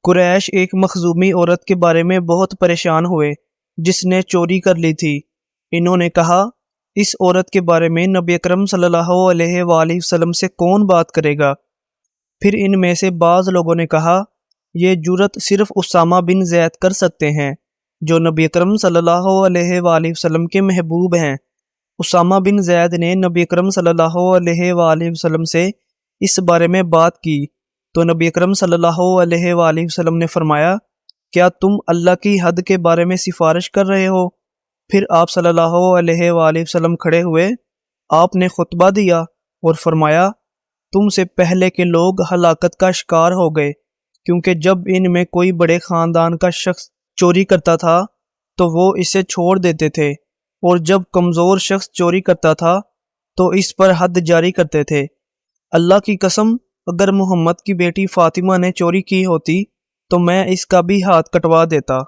قریش ایک مخزومی عورت کے بارے میں بہت پریشان ہوئے جس نے چوری کر لی تھی۔ انہوں نے کہا، اس عورت کے بارے میں نبی اکرم صلی اللہ علیہ وآلہ وسلم سے کون بات کرے گا؟ پھر ان میں سے بعض لوگوں نے کہا، یہ جرأت صرف اسامہ بن زید کر سکتے ہیں جو نبی اکرم صلی اللہ علیہ وآلہ وسلم کے محبوب ہیں۔ اسامہ بن زید نے نبی اکرم صلی اللہ علیہ وآلہ وسلم سے اس بارے میں بات کی تو نبی اکرم صلی اللہ علیہ وآلہ وسلم نے فرمایا، کیا تم اللہ کی حد کے بارے میں سفارش کر رہے ہو؟ پھر آپ صلی اللہ علیہ وآلہ وسلم کھڑے ہوئے، آپ نے خطبہ دیا اور فرمایا، تم سے پہلے کے لوگ ہلاکت کا شکار ہو گئے، کیونکہ جب ان میں کوئی بڑے خاندان کا شخص چوری کرتا تھا تو وہ اسے چھوڑ دیتے تھے، اور جب کمزور شخص چوری کرتا تھا تو اس پر حد جاری کرتے تھے۔ اللہ کی قسم، اگر محمد کی بیٹی فاطمہ نے چوری کی ہوتی تو میں اس کا بھی ہاتھ کٹوا دیتا۔